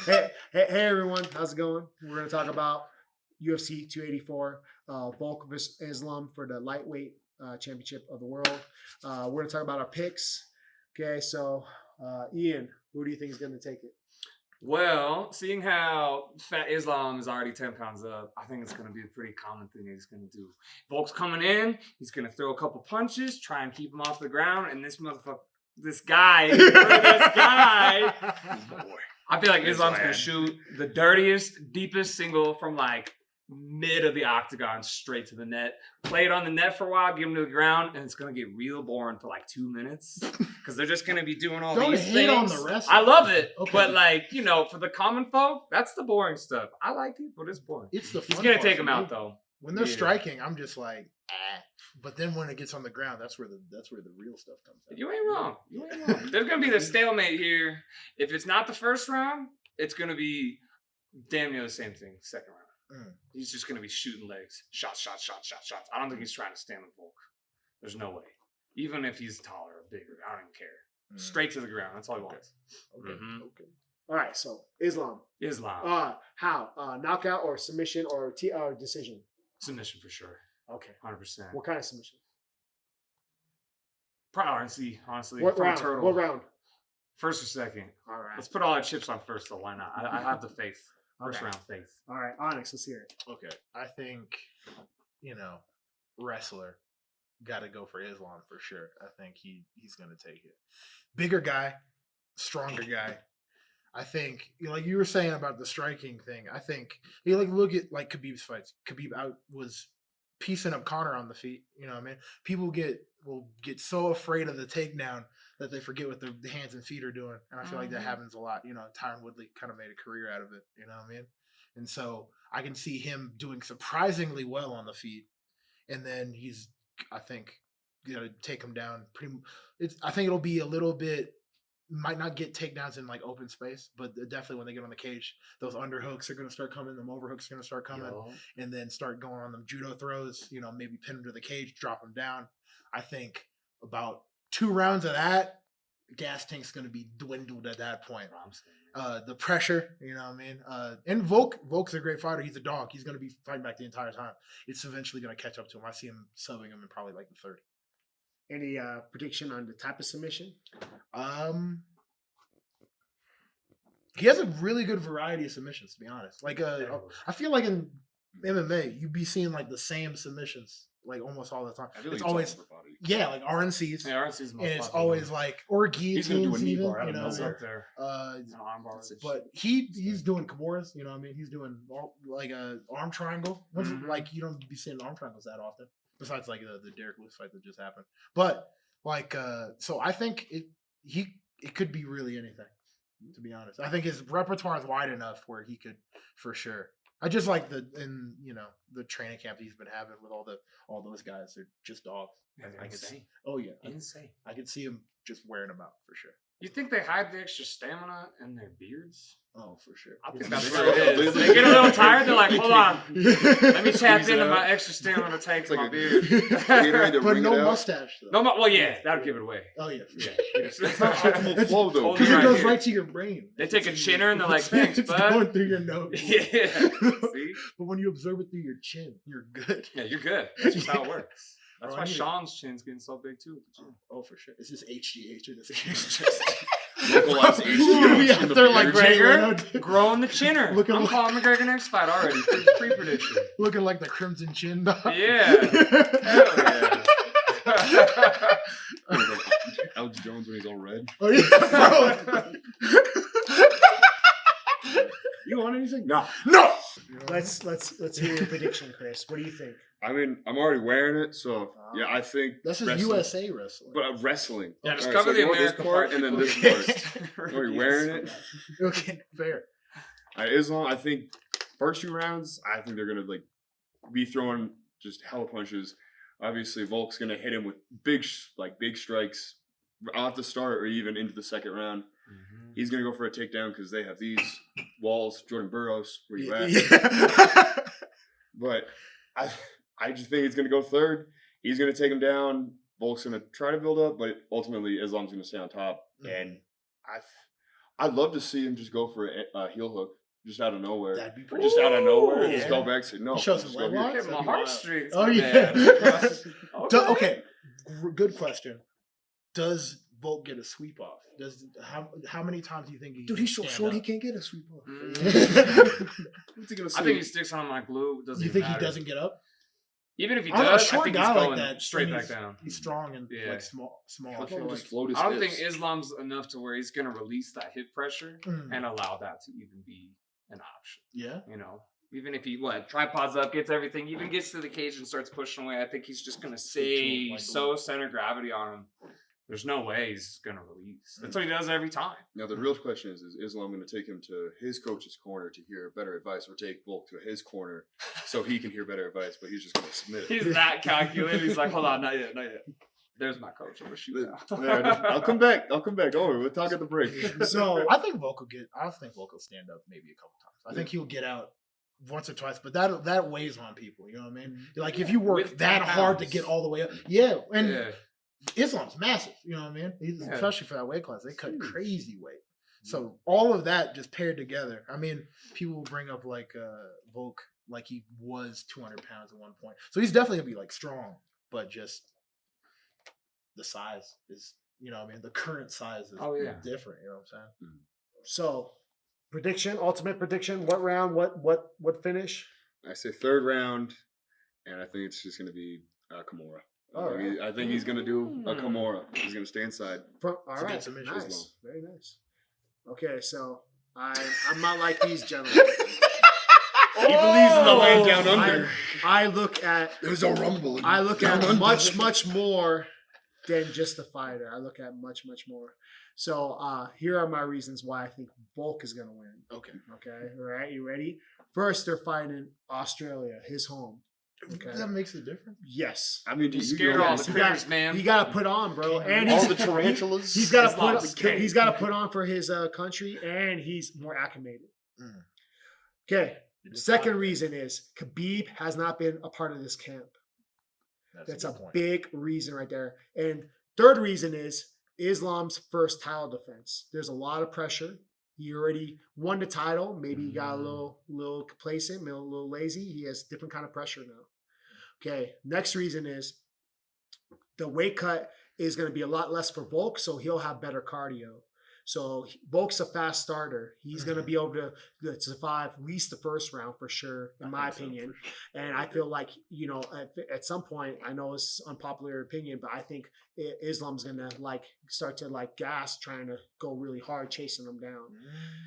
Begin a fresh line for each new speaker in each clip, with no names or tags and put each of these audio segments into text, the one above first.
Hey, everyone. How's it going? We're going to talk about UFC 284, Volk vs. Islam for the lightweight championship of the world. We're going to talk about our picks. Okay, so Ian, who do you think is going to take it?
Well, seeing how Fat Islam is already 10 pounds up, I think it's going to be a pretty common thing he's going to do. Volk's coming in, he's going to throw a couple punches, try and keep him off the ground, and this guy, I feel like Islam's going to shoot the dirtiest, deepest single from like mid of the octagon straight to the net. Play it on the net for a while, get him to the ground, and it's going to get real boring for like 2 minutes because they're just going to be doing all these things.
Don't hate on the wrestling.
I love it, but like, you know, for the common folk, that's the boring stuff. I like it, but it's boring.
It's the fun
He's going to
part
take him
for me.
out though.
When they're striking, I'm just like, but then when it gets on the ground, that's where the real stuff comes out.
You ain't wrong. There's going to be the stalemate here. If it's not the first round, it's going to be damn near the same thing second round. He's just going to be shooting legs. Shots. I don't think he's trying to stand with Volk. There's no way. Even if he's taller or bigger, I don't even care. Straight to the ground. That's all he wants.
Okay. All right, so Islam. How? Knockout or submission or decision?
Submission for sure.
Okay.
100%.
What kind of submission?
Probably RNC, honestly.
What round? What round?
First or second.
All right.
Let's put all our chips on first, though. Why not? I have the faith. First round faith.
All right, Onyx, let's hear it.
Okay. I think, wrestler, got to go for Islam for sure. I think he's going to take it. Bigger guy, stronger guy. I think, like you were saying about the striking thing, I think, look at like Khabib's fights. Khabib was piecing up Conor on the feet. You know what I mean? People will get so afraid of the takedown that they forget what the hands and feet are doing. And I feel like that happens a lot. Tyron Woodley kind of made a career out of it. You know what I mean? And so I can see him doing surprisingly well on the feet. And then I think, take him down. I think it'll be a little bit, might not get takedowns in like open space, but definitely when they get on the cage, those underhooks are going to start coming, them overhooks are going to start coming, and then start going on them judo throws, maybe pin him to the cage, drop him down. I think about 2 rounds of that, gas tank's going to be dwindled at that point. The pressure, you know what I mean? And Volk's a great fighter. He's a dog. He's going to be fighting back the entire time. It's eventually going to catch up to him. I see him subbing him in probably like the third.
Any prediction on the type of submission?
He has a really good variety of submissions, to be honest. Like, I feel like in MMA, you'd be seeing like the same submissions like almost all the time. It's always like RNCs.
Yeah, RNCs is
and it's always like or guillotines even.
Up there.
But he's doing Kimuras. You know what I mean? He's doing like a arm triangle. Like you don't be seeing arm triangles that often. Besides like the Derek Lewis fight that just happened. But like so I think it could be really anything, to be honest. I think his repertoire is wide enough where he could for sure. I just like the training camp he's been having with all those guys. They're just dogs.
Yeah, I could see.
Oh yeah.
Insane.
I could see him just wearing them out for sure.
You think they hide the extra stamina in their beards?
Oh, for sure.
I think that's what it is. They get a little tired. They're like, hold on. Let me tap into my extra stamina tank like my beard.
But no mustache, though.
Well, yeah, that would give it away.
Oh, yeah. For sure.
It's not optimal flow, though.
Because it goes right to your brain.
They take a chinner and they're like, thanks,
it's
bud.
going through your nose.
Yeah. See?
But when you observe it through your chin, you're good.
Yeah, you're good. That's just how it works. That's why Sean's chin's getting so big, too.
Oh, for sure. It's just HGH in this
localized
HGH. They're like
McGregor growing the chinner. I'm calling McGregor next fight already. Pre-prediction.
Looking like the Crimson Chin dog.
Yeah. Hell yeah.
Alex Jones when he's all red.
Oh yeah,
You want anything?
No.
Let's hear your prediction, Kris. What do you think?
I mean, I'm already wearing it, so yeah, I think
this is USA wrestling.
But wrestling.
Yeah, just cover the American
part and then this part. Are you wearing it?
Okay, fair.
Islam, I think first 2 rounds, I think they're gonna like be throwing just hella punches. Obviously, Volk's gonna hit him with big strikes off the start or even into the second round. He's gonna go for a takedown because they have these walls. Jordan Burroughs, where you at?
Yeah.
But I just think he's gonna go third. He's gonna take him down. Volk's gonna try to build up, but ultimately Islam's gonna stay on top. And I'd love to see him just go for a heel hook, just out of nowhere.
That'd be pretty.
Just out of nowhere,
Yeah.
just go back. Say no.
Show some
just
leg
go here.
locks?
Get my
That'd be
heartstrings.
Oh
my
yeah.
man.
Okay. Good question. Does Volk get a sweep off? Does how many times do you think he?
Dude,
can
he's so
stand
short, he
up?
can't get a sweep off.
What's he gonna
I
say?
think he sticks on my glue. Doesn't
You
even
think he
matter.
doesn't get up?
Even if he
I don't know, a
does, I
short
think
guy
he's
like
going
that,
straight
and
back
he's-
down.
He's strong and
Yeah.
like small.
He'll
I feel
probably
like.
just float his
I don't
hips.
think Islam's enough to where he's going to release that hip pressure
Mm.
and allow that to even be an option.
Yeah.
You know, even if he tripods up, gets everything, even gets to the cage and starts pushing away, I think he's just going to stay
like
so center gravity on him. There's no way he's going to release. That's what he does every time.
Now the real question is Islam going to take him to his coach's corner to hear better advice, or take Volk to his corner so he can hear better advice, but he's just going to submit it?
He's that calculated. He's like, hold on, not yet, not yet. There's my coach. I'm going to shoot now.
Yeah, I'll come back. Don't worry. We'll talk at the break.
So
I think Volk will stand up maybe a couple times. I think he'll get out once or twice, but that weighs on people. You know what I mean? Like if you work
With
that
10
hard to
pounds.
get all the way up, yeah. And
Yeah.
Islam's massive. You know what I mean?
Yeah.
Especially for that weight class, they cut
Huge.
crazy weight. So all of that just paired together. I mean, people will bring up like Volk, like he was 200 pounds at one point. So he's definitely gonna be like strong, but just the size is, you know what I mean? The current size is
Oh, yeah.
different. You know what I'm saying?
so ultimate prediction. What round? What finish?
I say third round, and I think it's just going to be Kimura.
All right.
I think he's going to do a Kimura. He's going to stay inside.
All
It's a good
right,
submission.
nice,
Islam.
very nice. Okay, so I'm not like these gentlemen.
He believes in the land down
I,
under.
I look at
There's a rumble.
I look at much more than just a fighter. I look at much more. So here are my reasons why I think Volk is going to win.
Okay.
Okay, all right, you ready? First, they're fighting in Australia, his home. Okay.
That makes a difference.
Yes.
I mean,
You
you
scared
know
all
this.
the
You got-
critters, man.
He got to put on, bro, and
all
he's
the tarantulas.
he's got
Islam's
to put
king.
he's got to put on for his country, and he's more acclimated.
Mm.
Okay.
It is
Second
hot.
reason is Khabib has not been a part of this camp. That's a
good point.
big reason right there. And third reason is Islam's first title defense. There's a lot of pressure. He already won the title. Maybe he got a little complacent, a little lazy. He has different kind of pressure now. Okay. Next reason is the weight cut is going to be a lot less for Volk, so he'll have better cardio. So Volk's a fast starter. He's going to be able to survive at least the first round for sure, in my opinion. And I feel like, you know, at some point, I know it's unpopular opinion, but I think Islam's going to start to gas, trying to go really hard, chasing him down.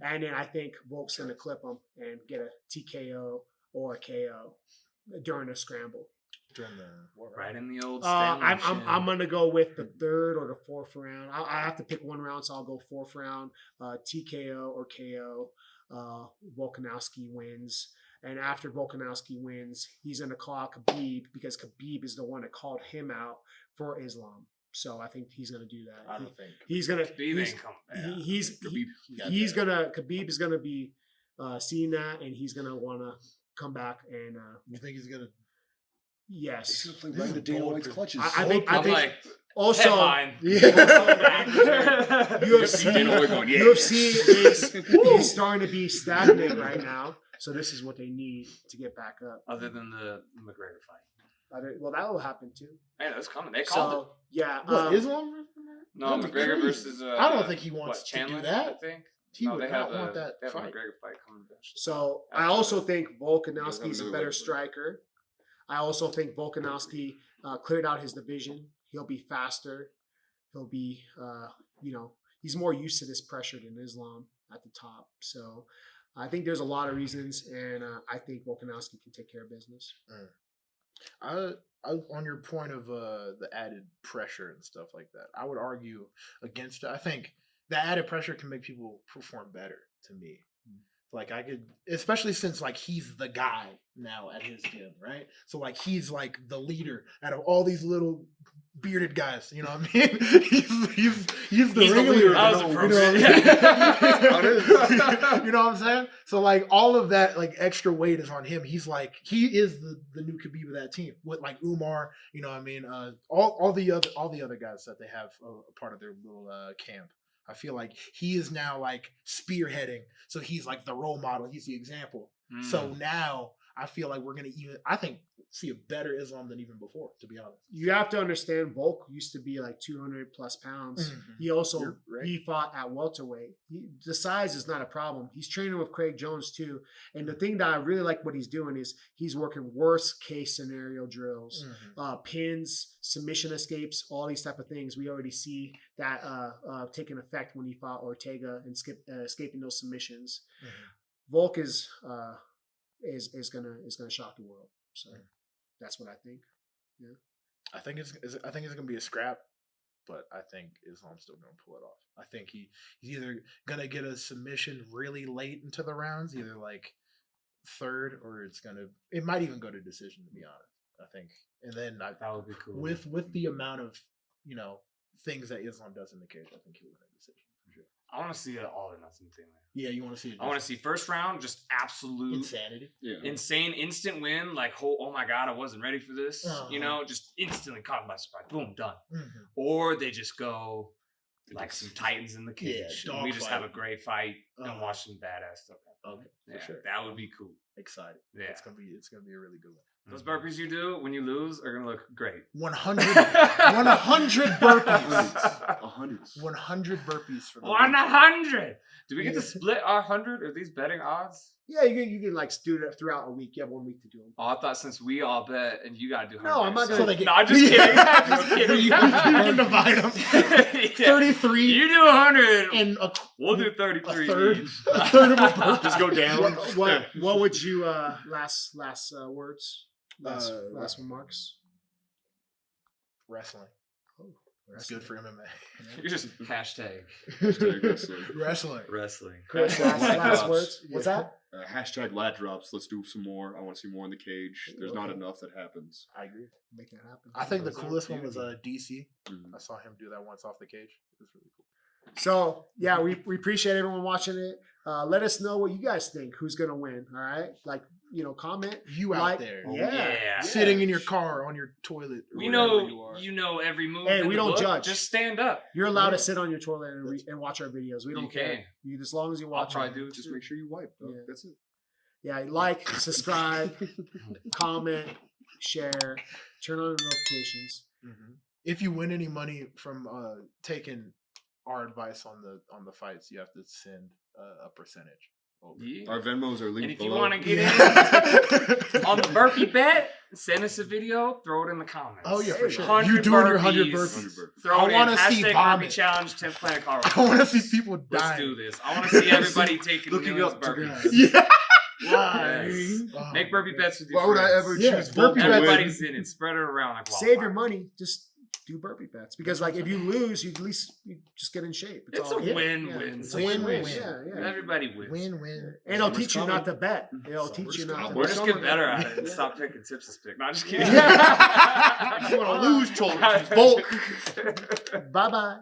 And then I think Volk's going to clip him and get a TKO or a KO during a scramble.
During the war,
Right in the old
I'm
Stanley
gonna go with the third or the fourth round. I have to pick one round, so I'll go fourth round. TKO or KO. Volkanovski wins, and after Volkanovski wins, he's gonna call out Khabib because Khabib is the one that called him out for Islam. So I think he's gonna do that.
I don't think
He's gonna.
Khabib
he's-
ain't coming back.
he's gonna. Khabib is gonna be seeing that, and he's gonna wanna come back and.
You think he's gonna?
Yes.
He's gonna
This
play right
is
into Dana
bold
White's
prediction.
clutches.
I think.
I'm like,
Also,
headline.
UFC,
Dana White going, yeah.
UFC is starting to be stagnant right now. So this is what they need to get back up.
Other than the McGregor fight.
Well, that will happen too.
Hey, that's coming. They called it.
So yeah,
What, Islam?
No,
That'd be
McGregor
crazy.
versus.
I don't think he wants to do
Chandler,
that.
I think.
He
No,
would
they
not
have
want that
they have a
fight.
McGregor fight coming eventually.
So I
After
also
that.
think Volkanovski is a
another
better
way.
striker. I also think Volkanovski cleared out his division. He'll be faster. He'll be, he's more used to this pressure than Islam at the top. So I think there's a lot of reasons, and I think Volkanovski can take care of business.
I on your point of the added pressure and stuff like that, I would argue against it. I think the added pressure can make people perform better to me. Like I could, especially since he's the guy now at his gym, right? So he's the leader out of all these little bearded guys. You know what I mean? he's the ringleader.
That was
You know
appropriate.
what I mean? You know what I'm saying? So all of that extra weight is on him. He's he is the new Khabib of that team with Umar. You know what I mean? All the other guys that they have a part of their little camp. I feel like he is now like spearheading. So he's like the role model. He's the example. So now I feel like we're gonna see a better Islam than even before, to be honest.
You have to understand, Volk used to be like 200 plus pounds. He also
You're right.
he fought at welterweight. The size is not a problem. He's training with Craig Jones too. And the thing that I really like what he's doing is he's working worst case scenario drills, pins, submission escapes, all these type of things. We already see that taking effect when he fought Ortega and escaping those submissions. Volk is gonna shock the world. So that's what I think. Yeah.
I think it's gonna be a scrap, but I think Islam's still gonna pull it off. I think he's either gonna get a submission really late into the rounds, either like third, or it might even go to decision, to be honest. I think, and then
That would be cool.
with the amount of things that Islam does in the cage, I think he'll win a decision for sure.
I want to see an all or nothing thing.
Yeah, you want to see it?
I want to see first round, just absolute
insanity.
Yeah.
insane instant win. Like, oh my God, I wasn't ready for this. Just instantly caught by surprise. Boom, done. Or they just go like some titans in the cage.
Yeah,
and we just
dog
have a great fight and watch some badass stuff happen.
Okay,
Yeah,
for sure.
That would be cool.
Excited.
Yeah.
It's gonna be a really good one.
Those burpees you do when you lose are gonna look great.
100 burpees.
100.
100 burpees for the
100. Do we get to split our 100? Are these betting odds?
Yeah, you can like do it throughout a week. You have 1 week to do them.
Oh, I thought since we all bet and you gotta do 100.
No, I'm not
So
gonna.
they get,
No, I'm just kidding. I'm just kidding.
You can divide them.
Yeah.
33
You do 100.
and
We'll do 33
a third.
each.
A third of a burpee.
Just go down.
What would you last words? Last remarks.
Wrestling. That's good for MMA.
You're just hashtag
Wrestling.
wrestling.
Chris,
Lat
last
drops.
words. What's that?
Hashtag lat drops. Let's do some more. I want to see more in the cage. There's not enough that happens.
I agree.
Make that happen.
I think the
Those are
coolest one was
beautiful.
DC.
Mhm.
I saw him do that once off the cage. It was really cool.
So yeah, we appreciate everyone watching it. Let us know what you guys think. Who's gonna win? All right, comment.
You out
Like-
there,
Yeah.
sitting in your car on your toilet. or
We
wherever
know
you are.
every move.
Hey,
in
we
the
don't
book.
judge.
Just stand up.
You're allowed
Yeah.
to sit on your toilet and watch our videos. We don't
You
care.
can.
You as long as you
I'll
watch.
probably
them.
do it
Just
too.
make sure you wipe. Dog.
Yeah.
That's it.
Yeah, like, subscribe, comment, share, turn on the notifications.
If you win any money from taking our advice on the fights, you have to send a percentage over.
Yeah.
Our Venmos are
And
linked
if you
below.
want to get in on the burpee bet, send us a video. Throw it in the comments.
Oh yeah, for sure.
100
You doing your 100
burpees.
burpees?
100 burpees.
Throw
I
it in.
wanna see
Hashtag
vomit.
burpee challenge 10th Planet Colorado.
I want to see people die.
Let's do this. I want to see everybody taking
Looking
millions
up
of
to
burpees.
God.
Yeah.
Yes.
Oh,
Make burpee
man.
bets with your
Why would I
friends.
ever
Yeah,
choose Volk
burpee
to
bets.
win?
Everybody's in it. Spread it around like
Save your
wildfire.
money. Just do burpee bets because if you lose, you at least you just get in shape.
It's
all
a
good.
win-win.
It's a
Win-win.
win-win. Yeah.
Everybody wins.
Win.
And it'll
Summer's
teach you not
coming.
to bet. It'll teach
Summer's
you not to
coming.
We're
bet.
just getting better at it and stop picking tips to pick. No, I'm just kidding.
You want to lose, choose Volk.
Bye bye.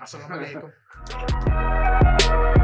Assalamu alaikum.